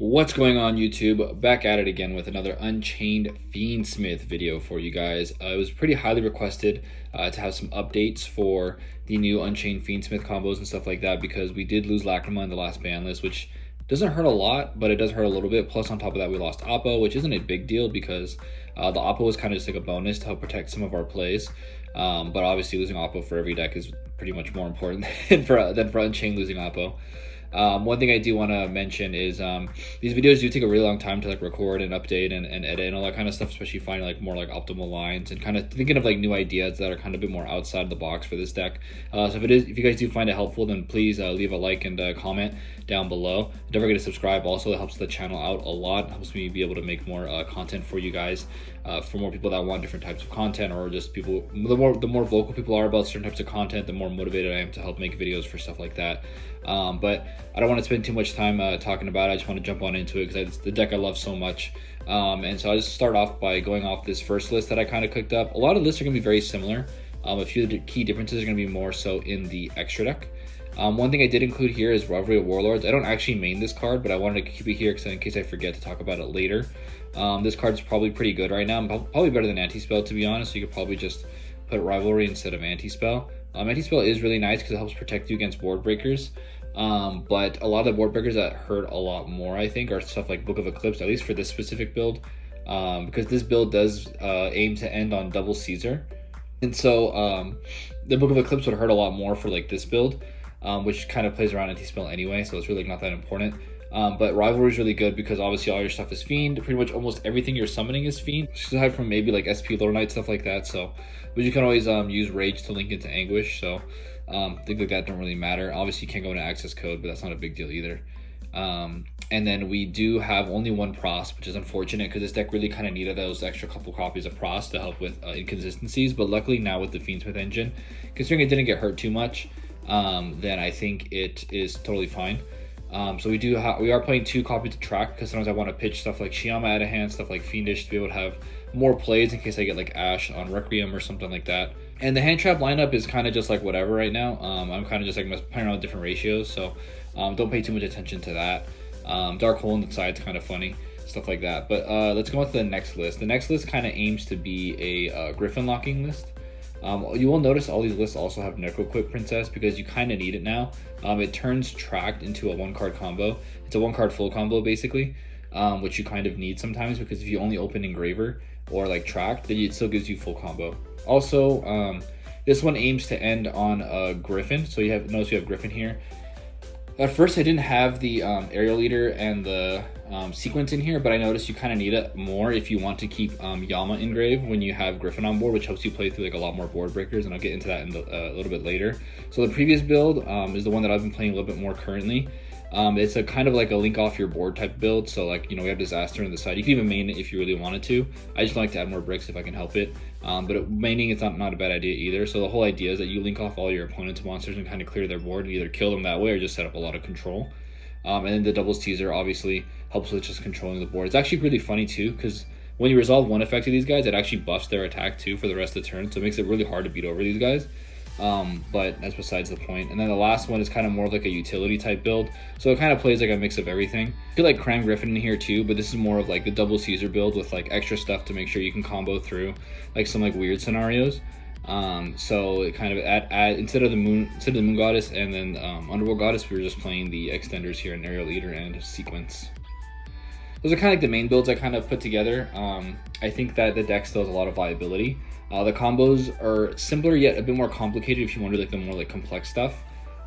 What's going on, YouTube? Back at it again with another Unchained Fiendsmith video for you guys. It was pretty highly requested to have some updates for the new Unchained Fiendsmith combos and stuff like that, because we did lose Lacrima in the last ban list, which doesn't hurt a lot, but it does hurt a little bit. Plus, on top of that, we lost Oppo, which isn't a big deal because the Oppo was kind of just like a bonus to help protect some of our plays. But obviously, losing Oppo for every deck is pretty much more important than for Unchained losing Oppo. One thing I do want to mention is these videos do take a really long time to like record and update and edit and all that kind of stuff, especially finding like more like optimal lines and kind of thinking of like new ideas that are kind of a bit more outside the box for this deck. So if you guys do find it helpful, then please leave a like and comment down below. Don't forget to subscribe. Also, it helps the channel out a lot. It helps me be able to make more content for you guys, for more people that want different types of content, or just people. The more vocal people are about certain types of content, the more motivated I am to help make videos for stuff like that. But I don't want to spend too much time talking about it. I just want to jump on into it because it's the deck I love so much. And so I'll just start off by going off this first list that I kind of cooked up. A lot of lists are going to be very similar. A few of the key differences are going to be more so in the extra deck. One thing I did include here is Rivalry of Warlords. I don't actually main this card, but I wanted to keep it here in case I forget to talk about it later. This card's probably pretty good right now. Probably better than Anti-Spell, to be honest. So you could probably just put Rivalry instead of Anti-Spell. Anti-Spell is really nice because it helps protect you against board breakers. But a lot of the board breakers that hurt a lot more, I think, are stuff like Book of Eclipse, at least for this specific build. Because this build does aim to end on double Caesar. And so the Book of Eclipse would hurt a lot more for like this build. Which kind of plays around anti-spell anyway, so it's really not that important. But Rivalry is really good because obviously all your stuff is Fiend. Pretty much almost everything you're summoning is Fiend, aside from maybe like SP Lore Knight, stuff like that. So, but you can always use Rage to link into Anguish, so things like that don't really matter. Obviously you can't go into access code, but that's not a big deal either. And then we do have only one Prost, which is unfortunate because this deck really kind of needed those extra couple copies of Prost to help with inconsistencies. But luckily now with the Fiendsmith engine, considering it didn't get hurt too much, then I think it is totally fine. So we are playing 2 copies of Tract because sometimes I want to pitch stuff like Shiyama out of hand, stuff like Fiendish, to be able to have more plays in case I get like Ash on Requiem or something like that. And the hand trap lineup is kind of just like whatever right now. I'm kind of just like playing around with different ratios, so don't pay too much attention to that. Dark Hole on the side's kind of funny, stuff like that. But let's go on to the next list. The next list kind of aims to be a Gryphon locking list. You will notice all these lists also have Necroquip Princess because you kind of need it now. It turns Tract into a 1-card combo. It's a 1-card full combo basically, which you kind of need sometimes because if you only open Engraver or like Tract, then it still gives you full combo. Also, this one aims to end on a Gryphon, so notice you have Gryphon here. At first I didn't have the Aerial Leader and the sequence in here, but I noticed you kind of need it more if you want to keep Yama engraved when you have Gryphon on board, which helps you play through like a lot more board breakers, and I'll get into that in a little bit later. So the previous build is the one that I've been playing a little bit more currently. It's a kind of like a link off your board type build, so like, you know, we have Disaster on the side. You can even main it if you really wanted to. I just like to add more bricks if I can help it. But maining it's not a bad idea either. So the whole idea is that you link off all your opponent's monsters and kind of clear their board and either kill them that way or just set up a lot of control. And then the double Caesar obviously helps with just controlling the board. It's actually really funny too, because when you resolve one effect of these guys, it actually buffs their attack too for the rest of the turn, so it makes it really hard to beat over these guys. But that's besides the point. And then the last one is kind of more of like a utility type build, so it kind of plays like a mix of everything. I feel like cram Gryphon in here too, but this is more of like the double Caesar build with like extra stuff to make sure you can combo through like some like weird scenarios. So it kind of instead of the moon goddess and then underworld goddess, we were just playing the extenders here in Aerial Leader and sequence. Those are kind of like the main builds I kind of put together. I think that the deck still has a lot of viability. The combos are simpler yet a bit more complicated if you want to do like the more like complex stuff.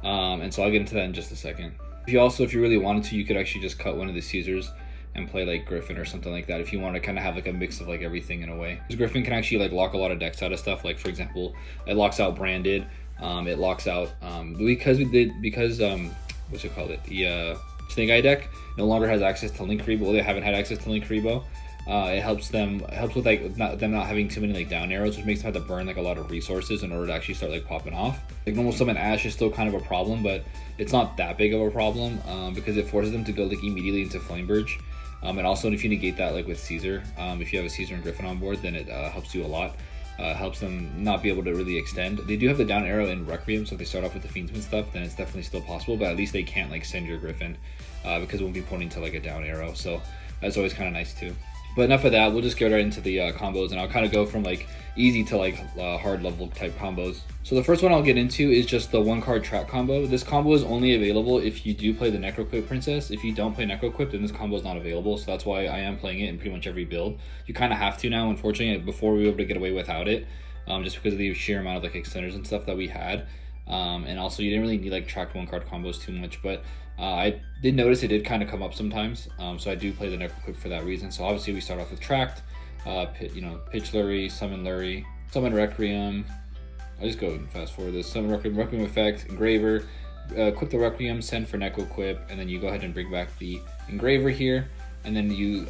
And so I'll get into that in just a second. If you really wanted to, you could actually just cut one of the Caesars and play like Gryphon or something like that if you want to kind of have like a mix of like everything in a way. Because Gryphon can actually like lock a lot of decks out of stuff. Like for example, it locks out Branded. It locks out because what's it called? The Snake Eye deck no longer has access to Link Rebo. Well, they haven't had access to Link Rebo. It helps with like them not having too many like down arrows, which makes them have to burn like a lot of resources in order to actually start like popping off. Like normal summon Ash is still kind of a problem, but it's not that big of a problem because it forces them to go like immediately into Flameburge. And also if you negate that like with Caesar, if you have a Caesar and Gryphon on board, then it helps you a lot. helps them not be able to really extend. They do have the down arrow in Requiem, so if they start off with the Fiendsmith stuff, then it's definitely still possible, but at least they can't like send your Gryphon because it won't be pointing to like a down arrow, so that's always kind of nice too. But enough of that, we'll just get right into the combos, and I'll kind of go from like easy to like hard level type combos. So the first one I'll get into is just the 1-card Tract combo. This combo is only available if you do play the Necroquip Princess. If you don't play Necroquip, then this combo is not available, so that's why I am playing it in pretty much every build. You kind of have to now, unfortunately. Before we were able to get away without it, just because of the sheer amount of like extenders and stuff that we had. And also you didn't really need like Tract 1-card combos too much, but I did notice it did kind of come up sometimes, so I do play the Necroquip for that reason. So obviously we start off with Tract, pitch Lurie, summon Lurie, summon Requiem. I'll just go and fast forward this. Summon Requiem effect, Engraver, equip the Requiem, send for Necroquip, and then you go ahead and bring back the Engraver here, and then you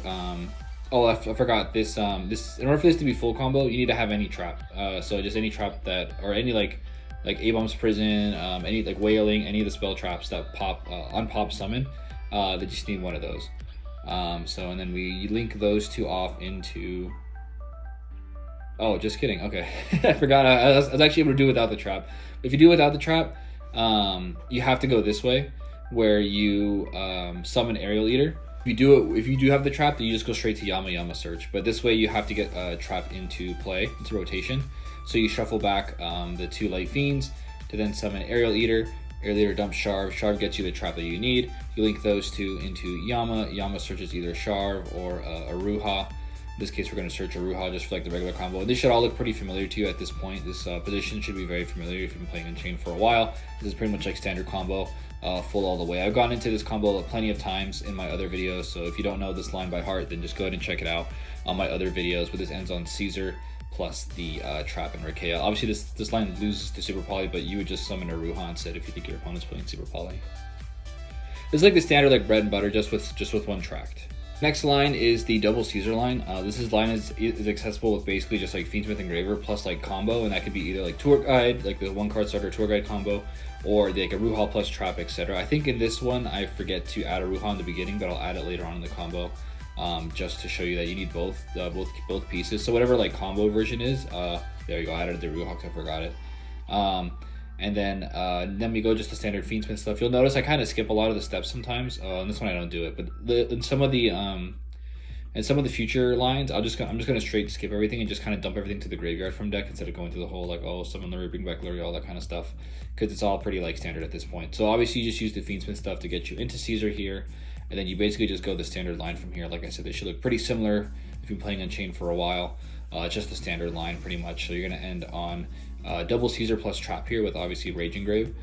oh, I forgot this. This, in order for this to be full combo, you need to have any trap. So just any trap that, or any like A-Bomb's Prison, any like Wailing, any of the spell traps that pop unpop summon. They just need one of those. So and then we link those two off into. Oh, just kidding. Okay, I forgot. I was actually able to do without the trap. If you do without the trap, you have to go this way, where you summon Aerial Eater. If you do have the trap, then you just go straight to Yama Search. But this way, you have to get a trap into play, into rotation. So you shuffle back the 2 Light Fiends to then summon Aerial Eater. Aerial Eater dumps Sharv. Sharv gets you the trap that you need. You link those 2 into Yama. Yama searches either Sharv or a Ruha. In this case, we're going to search a Ruha just for like the regular combo. They should all look pretty familiar to you at this point. This position should be very familiar if you've been playing Unchained for a while. This is pretty much like standard combo, full all the way. I've gone into this combo plenty of times in my other videos, so if you don't know this line by heart, then just go ahead and check it out on my other videos. But this ends on Caesar plus the trap and Rakea. Obviously, this line loses to Super Poly, but you would just summon a Ruha instead if you think your opponent's playing Super Poly. This is like the standard like bread and butter, just with one Tract. Next line is the double Caesar line. This line is accessible with basically just like Fiendsmith Engraver plus like combo, and that could be either like Tour Guide, like the 1-card starter Tour Guide combo, or like a Ruha plus trap, etc. I think in this one I forget to add a Ruha in the beginning, but I'll add it later on in the combo, just to show you that you need both pieces. So whatever like combo version is, there you go. I added the Ruha because I forgot it. And then we go just the standard Fiendsmith stuff. You'll notice I kind of skip a lot of the steps sometimes. In this one I don't do it, but in some of the future lines, I'm just gonna straight skip everything and just kind of dump everything to the graveyard from deck instead of going through the whole like, oh, summon Lurie, bring back Lurie, all that kind of stuff, because it's all pretty like standard at this point. So obviously you just use the Fiendsmith stuff to get you into Caesar here, and then you basically just go the standard line from here. Like I said, they should look pretty similar if you've been playing Unchained for a while. Just the standard line pretty much. So you're gonna end on double Caesar plus trap here with obviously Rage Engrave,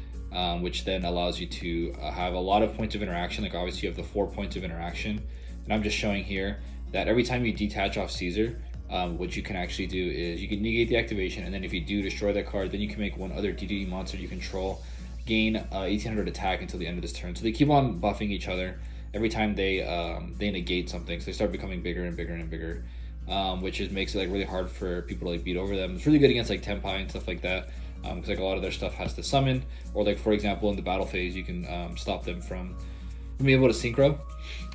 which then allows you to have a lot of points of interaction. Like obviously you have the 4 points of interaction, and I'm just showing here that every time you detach off Caesar, what you can actually do is you can negate the activation, and then if you do destroy that card, then you can make one other DDD monster you control gain 1800 attack until the end of this turn. So they keep on buffing each other every time they negate something, so they start becoming bigger and bigger and bigger. Which makes it like really hard for people to like beat over them. It's really good against like Tempai and stuff like that, because like a lot of their stuff has to summon, or like for example in the battle phase you can stop them from being able to synchro.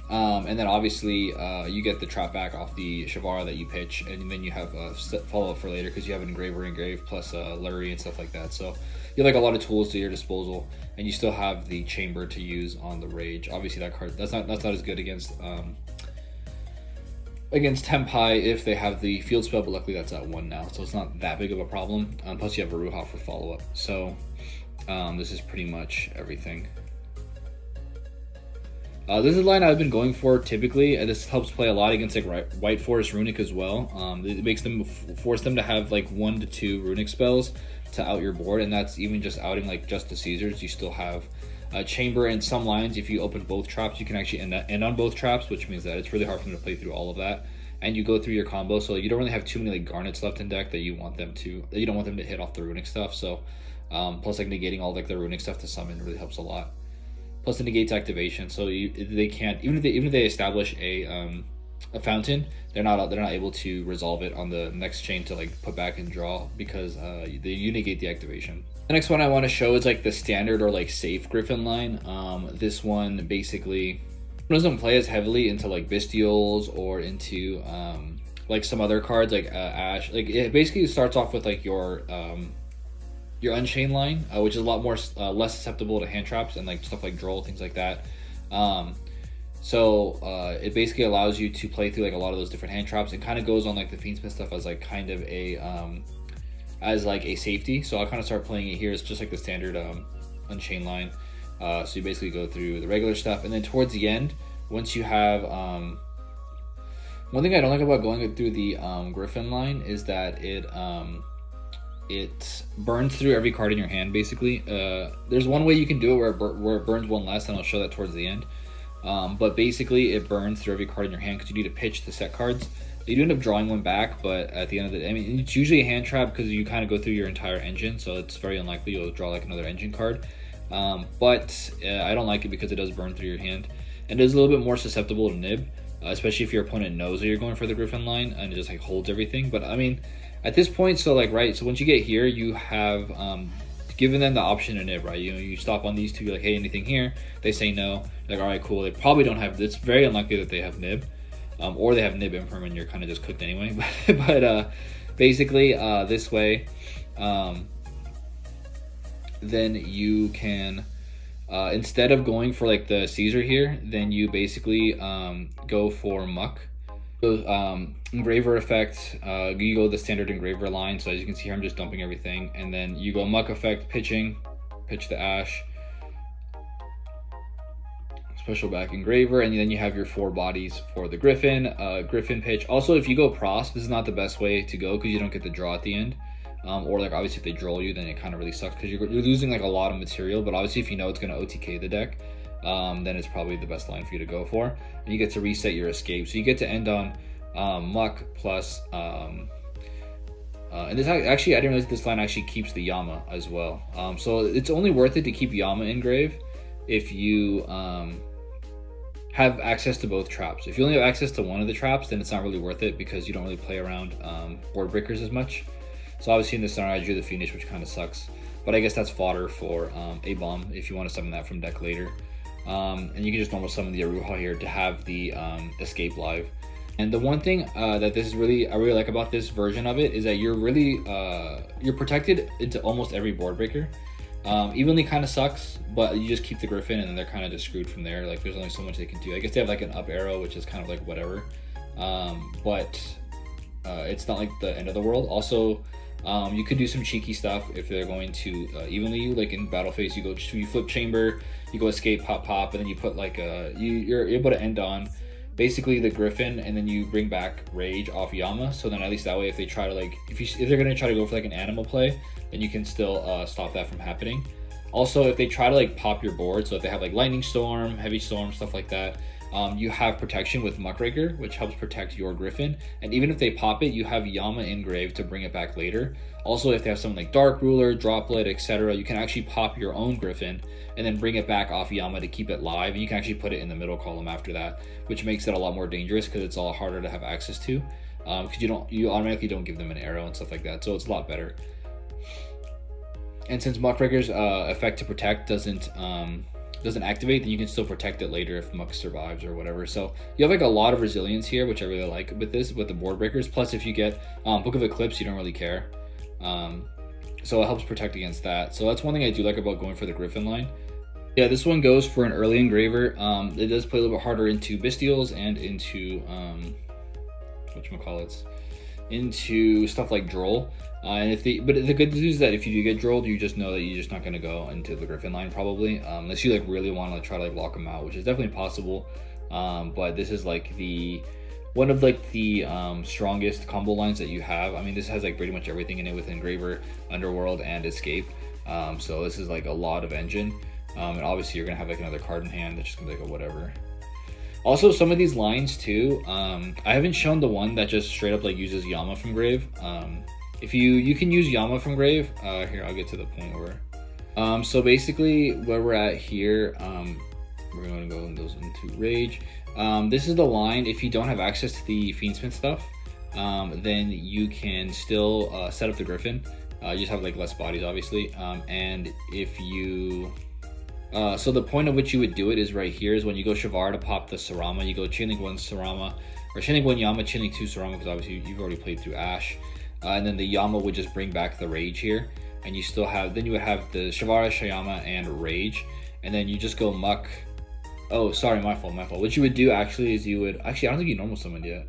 And then obviously you get the trap back off the Shavara that you pitch, and then you have a follow up for later because you have an Engrave plus Lurie and stuff like that. So you have like a lot of tools to your disposal, and you still have the Chamber to use on the Rage. Obviously that card that's not as good against Tempai if they have the field spell, but luckily that's at 1 now, so it's not that big of a problem. Plus you have a Ruha for follow-up. So this is pretty much everything. This is a line I've been going for typically, and this helps play a lot against like White Forest Runic as well. It makes them force them to have like 1 to 2 Runic spells to out your board, and that's even just outing like just the Caesars. You still have Chamber and some lines. If you open both traps, you can actually end on both traps, which means that it's really hard for them to play through all of that. And you go through your combo, so you don't really have too many like Garnets left in deck that you don't want them to hit off the Runic stuff. So plus like negating all like the Runic stuff to summon really helps a lot. Plus the negates activation, so they can't, even if they establish a fountain, they're not able to resolve it on the next chain to like put back and draw, because you negate the activation. The next one I want to show is like the standard or like safe Gryphon line. This one basically doesn't play as heavily into like Bestials or into like some other cards like Ash. Like it basically starts off with like your Unchained line, which is a lot more less susceptible to hand traps and like stuff like Droll, things like that. So it basically allows you to play through like a lot of those different hand traps, and kind of goes on like the Fiendsmith stuff as like kind of a as like a safety. So I'll kind of start playing it here. It's just like the standard Unchained line. So you basically go through the regular stuff, and then towards the end, once you have one thing I don't like about going through the Gryphon line is that it burns through every card in your hand basically. There's one way you can do it where it burns one less, and I'll show that towards the end. But basically it burns through every card in your hand because you need to pitch the set cards. You do end up drawing one back, but at the end of the day, I mean, it's usually a hand trap because you kind of go through your entire engine, so it's very unlikely you'll draw like another engine card. But I don't like it because it does burn through your hand, and it is a little bit more susceptible to nib, especially if your opponent knows that you're going for the Gryphon line and it just like holds everything. But I mean, at this point, so like, right, so once you get here, you have given them the option to nib, right? You stop on these two, you're like, hey, anything here? They say no. You're like, all right, cool. They probably don't have, it's very unlikely that they have nib, or they have nib imperm and you're kind of just cooked anyway. But basically this way, then you can instead of going for like the Caesar here, then you basically go for Muck. So Engraver effect, you go the standard Engraver line. So as you can see here, I'm just dumping everything, and then you go Muck effect, pitch the Ash, special back Engraver, and then you have your 4 bodies for the Gryphon. Gryphon pitch. Also, if you go Prost, this is not the best way to go because you don't get the draw at the end. Or like obviously if they droll you, then it kind of really sucks because you're losing like a lot of material. But obviously if you know it's going to OTK the deck, then it's probably the best line for you to go for, and you get to reset your escape. So you get to end on Muck plus and this actually, I didn't realize this line actually keeps the Yama as well. So it's only worth it to keep Yama engrave if you have access to both traps. If you only have access to one of the traps, then it's not really worth it because you don't really play around board breakers as much. So obviously in this scenario I drew the Fiendish, which kind of sucks, but I guess that's fodder for a bomb if you want to summon that from deck later. And you can just normal summon the Aruha here to have the escape live. And the one thing that this is I really like about this version of it is that you're really you're protected into almost every board breaker. Evenly kind of sucks, but you just keep the Gryphon and then they're kind of just screwed from there. Like there's only so much they can do. I guess they have like an up arrow, which is kind of like whatever, but it's not like the end of the world. Also, you could do some cheeky stuff if they're going to evenly you, like in battle phase, you flip chamber, you go escape, pop, and then you put like you're able to end on basically the Gryphon, and then you bring back Rage off Yama. So then at least that way, if they try to like, if they're gonna try to go for like an animal play, then you can still stop that from happening. Also, if they try to like pop your board, so if they have like Lightning Storm, Heavy Storm, stuff like that, you have protection with Muckraker, which helps protect your Gryphon. And even if they pop it, you have Yama engraved to bring it back later. Also, if they have something like Dark Ruler, Droplet, etc., you can actually pop your own Gryphon and then bring it back off Yama to keep it live. And you can actually put it in the middle column after that, which makes it a lot more dangerous because it's a lot harder to have access to. Because you automatically don't give them an arrow and stuff like that, so it's a lot better. And since Muckraker's effect to protect doesn't activate, then you can still protect it later if Muck survives or whatever. So you have like a lot of resilience here, which I really like with the board breakers. Plus, if you get Book of Eclipse, you don't really care. So it helps protect against that. So that's one thing I do like about going for the Gryphon line. Yeah, this one goes for an early engraver. It does play a little bit harder into Bestials and into whatchamacallits, into stuff like Droll. But the good news is that if you do get Drolled, you just know that you're just not going to go into the Gryphon line probably, unless you like really want to try to like lock them out, which is definitely possible. But this is like one of like the strongest combo lines that you have. I mean, this has like pretty much everything in it with Engraver, Underworld, and Escape. So this is like a lot of engine. And obviously you're gonna have like another card in hand that's just gonna be like a whatever. Also, some of these lines too, I haven't shown the one that just straight up like uses Yama from grave. If you can use Yama from grave, here I'll get to the point where so basically where we're at here, we're going to go into Rage. This is the line. If you don't have access to the Fiendsmith stuff, then you can still set up the Gryphon. You just have like less bodies obviously, and if you So the point of which you would do it is right here is when you go Shavar to pop the Sarama, you go Chainlink 1 Sarama, or Chainlink 1 Yama, Chainlink 2 Sarama, because obviously you've already played through Ash. And then the Yama would just bring back the Rage here. And you still have, then you would have the Shavara, Shayama, and Rage. And then you just go Muck. Oh, sorry, my fault. What you would do actually is you would, actually I don't think you normal summoned yet.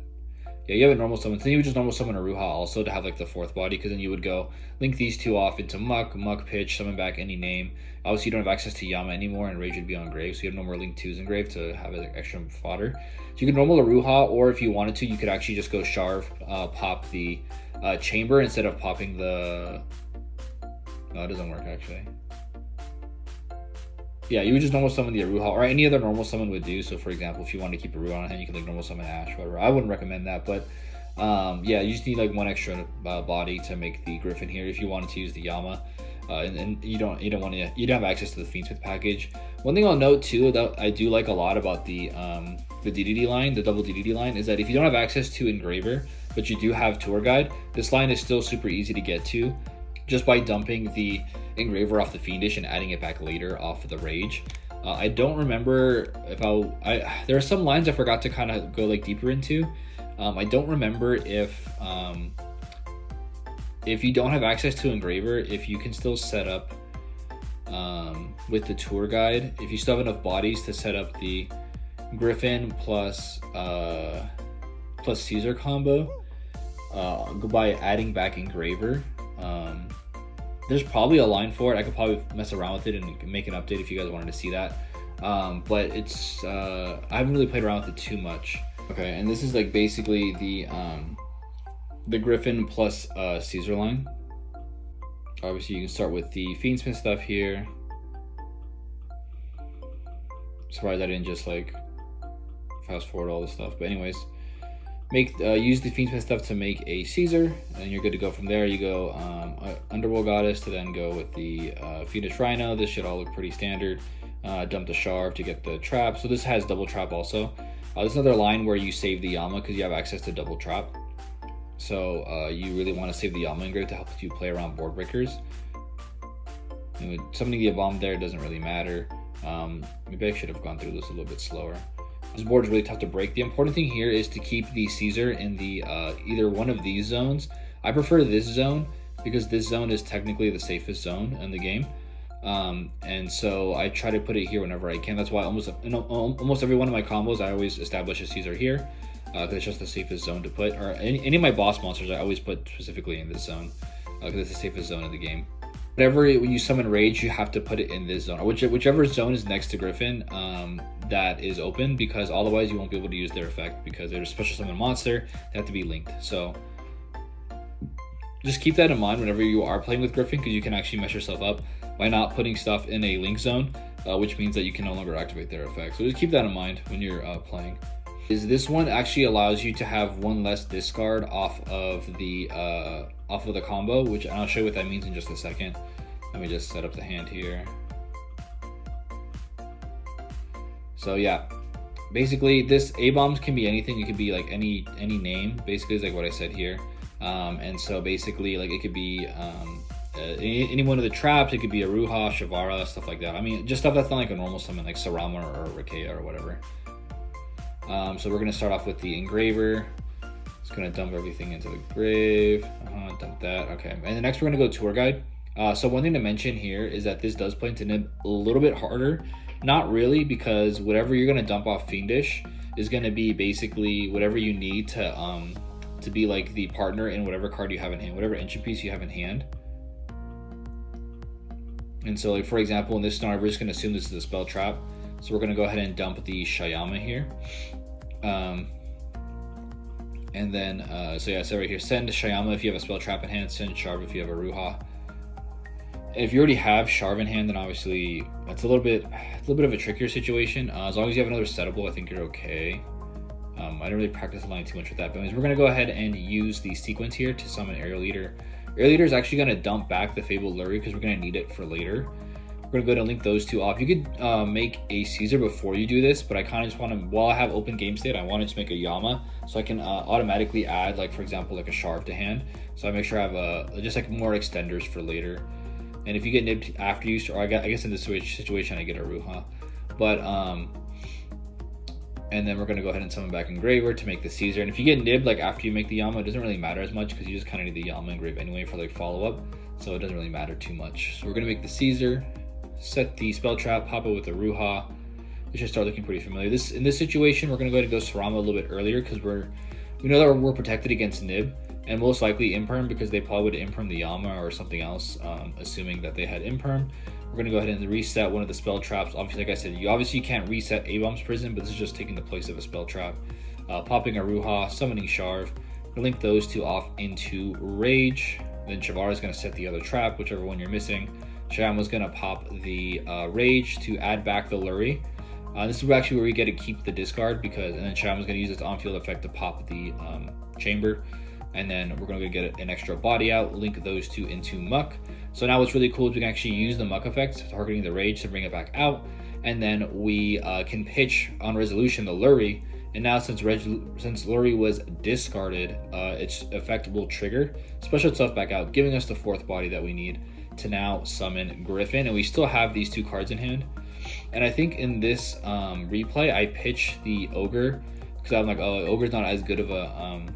Yeah, you have a normal summon. So then you would just normal summon a Ruha also to have like the 4th body, because then you would go link these 2 off into Muck, Pitch, summon back any name. Obviously you don't have access to Yama anymore, and Rage would be on Grave, so you have no more link 2s in Grave to have an extra fodder. So you could normal a Ruha, or if you wanted to, you could actually just go Sharv, pop the Chamber instead of popping the... No, it doesn't work actually. Yeah, you would just normal summon the Aruha, or any other normal summon would do. So for example, if you want to keep Aruha on hand, you can like normal summon Ash, whatever. I wouldn't recommend that, but yeah, you just need like 1 extra body to make the Gryphon here if you wanted to use the Yama. And you don't have access to the Fiendsmith package. One thing I'll note too that I do like a lot about the DDD line, the double DDD line, is that if you don't have access to Engraver, but you do have Tour Guide, this line is still super easy to get to, just by dumping the Engraver off the Fiendish and adding it back later off of the Rage. I don't remember if there are some lines I forgot to kind of go like deeper into. I don't remember if you don't have access to Engraver, if you can still set up with the Tour Guide, if you still have enough bodies to set up the Gryphon plus Caesar combo by adding back Engraver. There's probably a line for it. I could probably mess around with it and make an update if you guys wanted to see that. But it's I haven't really played around with it too much. Okay, and this is like basically the Gryphon plus Caesar line. Obviously, you can start with the Fiendsmith stuff here. Surprised I didn't just like fast forward all this stuff. But anyways, use the Fiendsmith stuff to make a Caesar, and you're good to go from there. You go Underworld Goddess to then go with the Fiendish Rhino. This should all look pretty standard. Dump the Sharv to get the trap. So this has double trap also. There's another line where you save the Yama because you have access to double trap. So you really want to save the Yama engrave to help you play around board breakers. And summoning the bomb there doesn't really matter. Maybe I should have gone through this a little bit slower. This board is really tough to break. The important thing here is to keep the Caesar in the either one of these zones. I prefer this zone because this zone is technically the safest zone in the game. And so I try to put it here whenever I can. That's why almost every one of my combos I always establish a Caesar here, because it's just the safest zone to put. Or any of my boss monsters I always put specifically in this zone, because it's the safest zone in the game. Whenever you summon Rage, you have to put it in this zone, or whichever zone is next to Gryphon that is open, because otherwise you won't be able to use their effect, because they're a special summon monster. They have to be linked. So just keep that in mind whenever you are playing with Gryphon, because you can actually mess yourself up by not putting stuff in a link zone, which means that you can no longer activate their effect. So just keep that in mind when you're playing. This one actually allows you to have 1 less discard off of the combo, which I'll show you what that means in just a second. Let me just set up the hand here. So yeah, basically this A-bombs can be anything. It could be like any name, basically, is like what I said here. And so basically, like, it could be any one of the traps. It could be a Ruha, Shavara, stuff like that. I mean, just stuff that's not like a normal summon, like Sarama or Rakea or whatever. So we're gonna start off with the Engraver. It's gonna dump everything into the grave. Dump that. Okay, and then next we're gonna go Tour Guide. So one thing to mention here is that this does play into Nib a little bit harder. Not really, because whatever you're gonna dump off Fiendish is gonna be basically whatever you need to be like the partner in whatever card you have in hand, whatever entry piece you have in hand. And so, like, for example, in this scenario, we're just gonna assume this is a spell trap. So we're gonna go ahead and dump the Shayama here. And then, so yeah, so right here, send Shayama if you have a spell trap in hand, send Sharv if you have a Ruha. And if you already have Sharv in hand, then obviously it's a little bit of a trickier situation. As long as you have another settable, I think you're okay. I don't really practice the line too much with that, but anyways, we're gonna go ahead and use the sequence here to summon Aerial Leader. Aerial Leader is actually gonna dump back the Fabled Lurry because we're gonna need it for later. We're gonna go ahead and link those 2 off. You could make a Caesar before you do this, but I kind of just want to, while I have open game state, I want to just make a Yama so I can automatically add, like, for example, like a Sharv to hand. So I make sure I have just like more extenders for later. And if you get nibbed after you, or I guess in this situation I get a Ruha, but and then we're gonna go ahead and summon back Engraver to make the Caesar. And if you get nibbed like after you make the Yama, it doesn't really matter as much because you just kind of need the Yama Engrave anyway for like follow up, so it doesn't really matter too much. So we're gonna make the Caesar, set the spell trap, pop it with the Ruha. It should start looking pretty familiar. In this situation, we're gonna go ahead and go Sarama a little bit earlier because we know that we're protected against nib, and most likely imperm because they probably would imperm the Yama or something else, assuming that they had imperm. We're gonna go ahead and reset one of the spell traps. Obviously, like I said, you can't reset A-Bomb's prison, but this is just taking the place of a spell trap. Popping a Ruha, summoning Sharv. We'll link those two off into Rage. Then Shavara is gonna set the other trap, whichever one you're missing. Shayama's gonna pop the Rage to add back the Luri. This is actually where we get to keep the discard and then Shayama's gonna use its on-field effect to pop the chamber. And then we're gonna get an extra body out, link those two into Muck. So now what's really cool is we can actually use the Muck effect, targeting the Rage to bring it back out. And then we can pitch on resolution the Luri. And now since Luri was discarded, its effect will trigger, special itself back out, giving us the fourth body that we need to now summon Gryphon. And we still have these two cards in hand. And I think in this replay, I pitched the Ogre because I'm like, oh, Ogre's not as good of a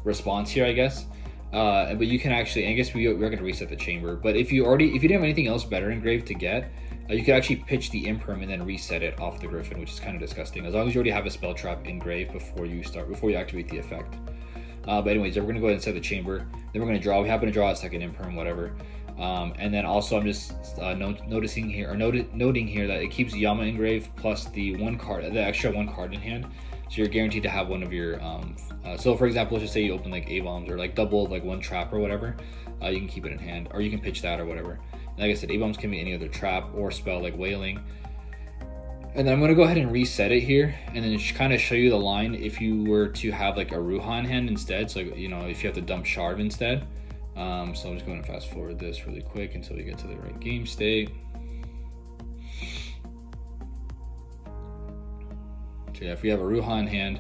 response here, I guess. But you can actually, I guess we're going to reset the chamber. But if you didn't have anything else better engraved to get, you could actually pitch the imperm and then reset it off the Gryphon, which is kind of disgusting. As long as you already have a spell trap engraved before you activate the effect. But anyways, we're going to go ahead and set the chamber. Then we're going to draw. We happen to draw a second imperm, whatever. And then also I'm just noting here that it keeps Yama engraved plus the extra one card in hand. So you're guaranteed to have one of your, so for example, let's just say you open like A-Bombs or like double like one trap or whatever, you can keep it in hand, or you can pitch that or whatever. And like I said, A-Bombs can be any other trap or spell like Wailing. And then I'm going to go ahead and reset it here and then just kind of show you the line if you were to have like a Ruha in hand instead. So, you know, if you have to dump Sharv instead. So I'm just going to fast forward this really quick until we get to the right game state. So yeah, if we have a Ruha in hand,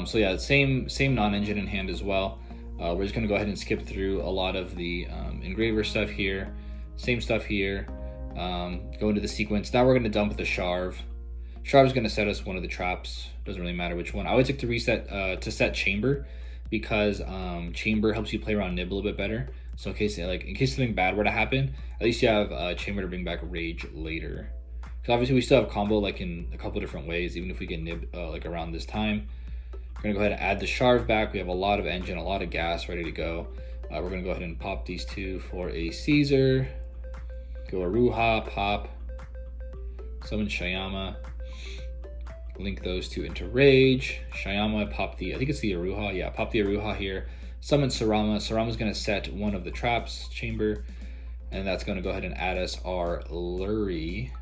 so yeah, same non-engine in hand as well. We're just gonna go ahead and skip through a lot of the engraver stuff here, same stuff here. Go into the sequence. Now we're gonna dump the Sharv. Sharv is gonna set us one of the traps. Doesn't really matter which one. I would take to reset to set chamber because chamber helps you play around nib a little bit better. So in case something bad were to happen, at least you have chamber to bring back Rage later. Because obviously we still have combo like in a couple different ways, even if we get nib like around this time. We're gonna go ahead and add the Sharv back. We have a lot of engine, a lot of gas ready to go. We're gonna go ahead and pop these two for a Caesar. Go a Ruha, pop, summon Shayama, link those two into Rage. Shayama, pop I think it's the Aruha, yeah, pop the Aruha here. Summon Sarama. Sarama's gonna set one of the traps, chamber, and that's gonna go ahead and add us our Luri.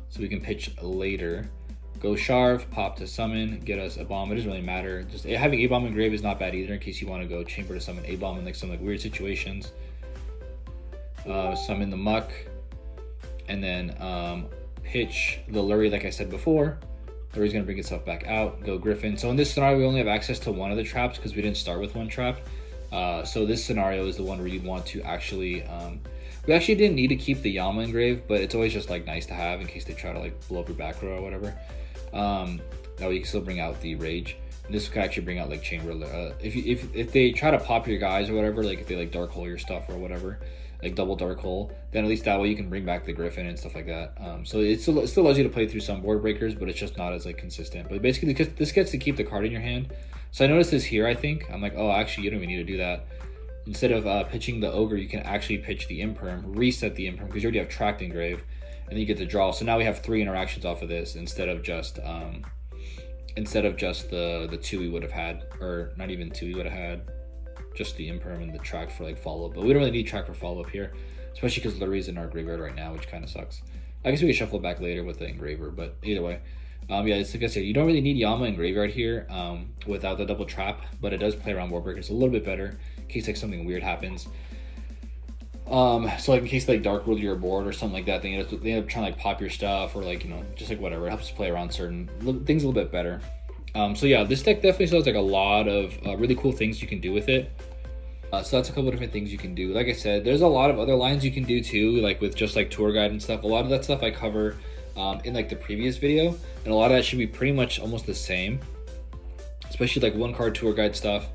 So we can pitch later. Go Sharv, pop to summon, get us a bomb. It doesn't really matter. Just having A-Bomb engraved is not bad either in case you want to go chamber to summon A-Bomb in like some like weird situations. Summon the Muck, and then pitch the Luri like I said before. Luri's gonna bring itself back out. Go Gryphon. So in this scenario, we only have access to one of the traps because we didn't start with one trap. So this scenario is the one where you want to actually we actually didn't need to keep the Yama engraved, but it's always just like nice to have in case they try to like blow up your back row or whatever. That way you can still bring out the Rage. And this could actually bring out like chamber. If they try to pop your guys or whatever, like if they like dark hole your stuff or whatever, like double dark hole, then at least that way you can bring back the Gryphon and stuff like that. So it still allows you to play through some board breakers, but it's just not as like consistent. But basically this gets to keep the card in your hand. So I noticed this here, I think. I'm like, oh, actually you don't even need to do that. Instead of pitching the Ogre, you can actually pitch the imperm, reset the imperm because you already have Tract engraved, and then you get the draw. So now we have 3 interactions off of this instead of just the 2 we would have had, or not even 2 we would have had, just the imperm and the Tract for like follow up. But we don't really need Tract for follow up here, especially because Luri's in our graveyard right now, which kind of sucks. I guess we can shuffle it back later with the engraver, but either way. Yeah, it's like I said, you don't really need Yama and graveyard here without the double trap, but it does play around board breakers a little bit better in case like something weird happens. So like in case like dark rule your board or something like that, they end up trying to like pop your stuff or like, you know, just like whatever. It helps play around certain things a little bit better. So yeah, this deck definitely still has like a lot of really cool things you can do with it. So that's a couple different things you can do. Like I said, there's a lot of other lines you can do too, like with just like tour guide and stuff. A lot of that stuff I cover in like the previous video, and a lot of that should be pretty much almost the same, especially like one card tour guide stuff,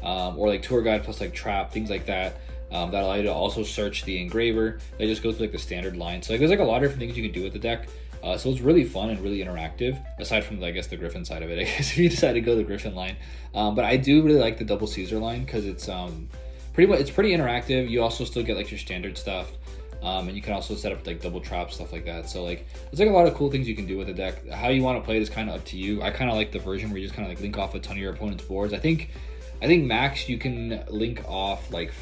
or like tour guide plus like trap, things like that. That allow you to also search the engraver. They just go through like the standard line. So like there's like a lot of different things you can do with the deck. So it's really fun and really interactive, aside from I guess the Gryphon side of it, I guess, if you decide to go the Gryphon line. But I do really like the double Caesar line because it's pretty interactive. You also still get like your standard stuff, and you can also set up like double trap, stuff like that. So like there's like a lot of cool things you can do with the deck. How you want to play it is kind of up to you. I kind of like the version where you just kind of like link off a ton of your opponent's boards. I think max you can link off like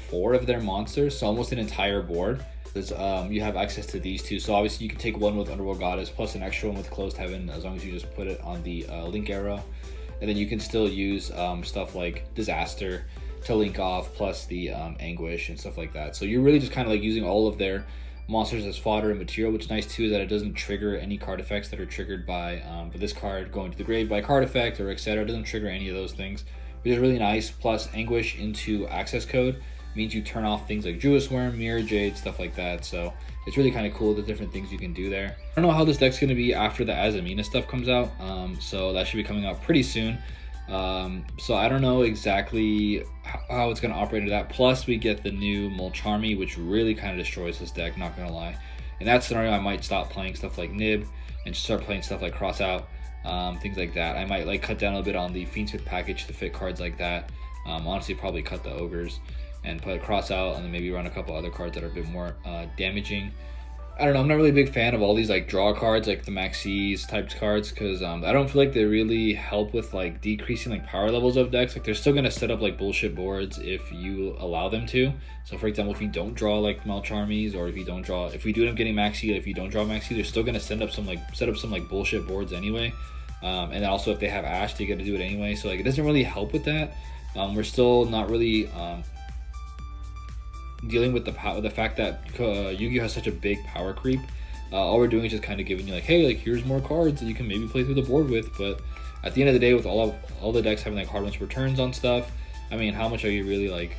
4 of their monsters, so almost an entire board. You have access to these two, so obviously you can take one with Underworld Goddess plus an extra one with Closed Heaven, as long as you just put it on the link arrow. And then you can still use stuff like Disaster to link off, plus the Anguish and stuff like that. So you're really just kind of like using all of their monsters as fodder and material, which is nice too, is that it doesn't trigger any card effects that are triggered by this card going to the grave by card effect or etc. It doesn't trigger any of those things, which is really nice. Plus Anguish into access code means you turn off things like Druid Worm, Mirror Jade, stuff like that. So it's really kind of cool, the different things you can do there. I don't know how this deck's going to be after the Azamina stuff comes out, so that should be coming out pretty soon. So I don't know exactly how it's going to operate into that. Plus we get the new Mulcharmy, which really kind of destroys this deck, not going to lie. In that scenario, I might stop playing stuff like Nib and start playing stuff like Cross Out, things like that. I might like cut down a bit on the Fiendsmith package to fit cards like that. Honestly, probably cut the Ogres and put a Cross Out, and then maybe run a couple other cards that are a bit more damaging. I don't know, I'm not really a big fan of all these like draw cards, like the Maxis types cards, because I don't feel like they really help with like decreasing like power levels of decks. Like they're still gonna set up like bullshit boards if you allow them to. So for example, if you don't draw like Malcharmies, or if we do end up getting Maxi, if you don't draw Maxi, they're still gonna set up some like bullshit boards anyway. And then also if they have Ash, they gotta do it anyway. So like it doesn't really help with that. We're still not really dealing with the fact that Yugioh has such a big power creep. All we're doing is just kind of giving you like, hey, like here's more cards that you can maybe play through the board with. But at the end of the day, with all the decks having like hard ones returns on stuff, I mean, how much are you really like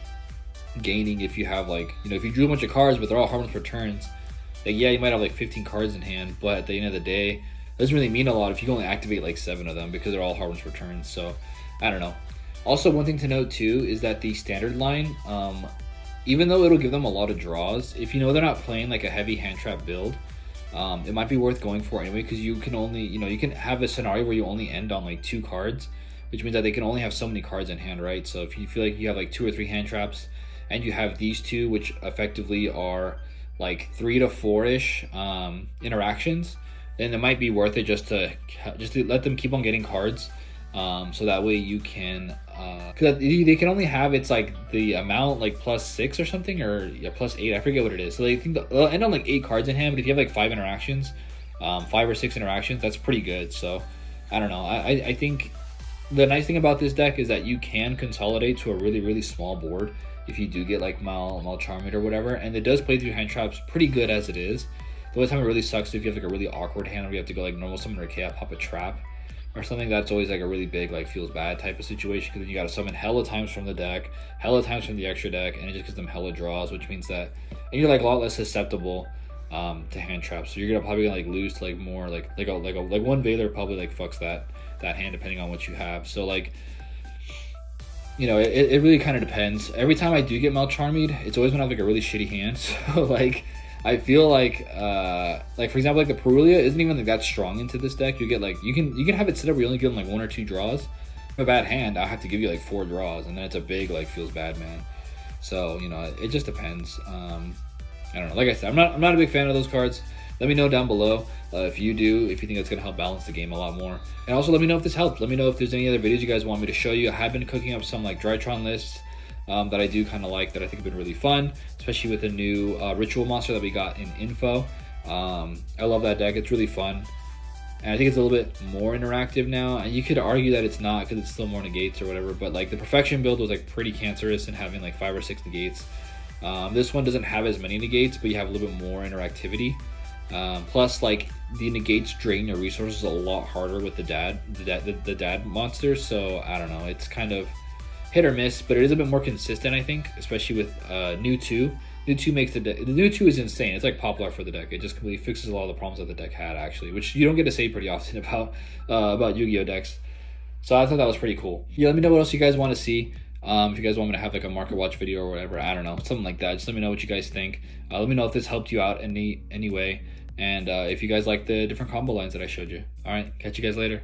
gaining if you have like, if you drew a bunch of cards but they're all hard ones returns? Like yeah, you might have like 15 cards in hand, but at the end of the day, it doesn't really mean a lot if you can only activate like 7 of them because they're all hard ones returns. So I don't know. Also, one thing to note too is that the standard line, even though it'll give them a lot of draws, if you know they're not playing like a heavy hand trap build, it might be worth going for anyway, because you can only, you can have a scenario where you only end on like 2 cards, which means that they can only have so many cards in hand, right? So if you feel like you have like 2 or 3 hand traps, and you have these 2, which effectively are like 3 to 4-ish interactions, then it might be worth it just to let them keep on getting cards. So that way you can, because they can only have, it's like the amount like +6 or something, or yeah, +8, I forget what it is. So they think they'll end on like 8 cards in hand, but if you have like 5 interactions, 5 or 6 interactions, that's pretty good. So I don't know, I think the nice thing about this deck is that you can consolidate to a really, really small board if you do get like Malcharmed or whatever, and it does play through hand traps pretty good as it is. The only time it really sucks is if you have like a really awkward hand where you have to go like normal summon or chaos pop a trap or something. That's always like a really big like feels bad type of situation, because then you got to summon hella times from the deck, hella times from the extra deck, and it just gives them hella draws, which means that, and you're like a lot less susceptible to hand traps. So you're probably gonna like lose to like more like one Valor probably like fucks that hand depending on what you have. So like, it really kind of depends. Every time I do get Malcharmed, it's always when I have like a really shitty hand. So like I feel like for example, like the Perulia isn't even like that strong into this deck. You get like you can have it set up where you only give them like 1 or 2 draws. A bad hand, I have to give you like 4 draws, and then it's a big like feels bad man. So it just depends. I don't know. Like I said, I'm not a big fan of those cards. Let me know down below if you think it's gonna help balance the game a lot more. And also let me know if this helped. Let me know if there's any other videos you guys want me to show you. I have been cooking up some like Drytron lists that I do kind of like, that I think have been really fun, especially with the new ritual monster that we got in info. I love that deck. It's really fun, and I think it's a little bit more interactive now. And you could argue that it's not, because it's still more negates or whatever, but like the perfection build was like pretty cancerous in having like 5 or 6 negates. This one doesn't have as many negates, but you have a little bit more interactivity. Plus like the negates drain your resources a lot harder with the dad monster. So I don't know, it's kind of hit or miss, but it is a bit more consistent, I think, especially with new 2. New 2 makes the new 2 is insane. It's like popular for the deck. It just completely fixes a lot of the problems that the deck had, actually, which you don't get to say pretty often about Yu-Gi-Oh decks. So I thought that was pretty cool. Yeah, let me know what else you guys want to see. If you guys want me to have like a market watch video or whatever, I don't know, something like that. Just let me know what you guys think. Let me know if this helped you out any way, and if you guys like the different combo lines that I showed you. All right, catch you guys later.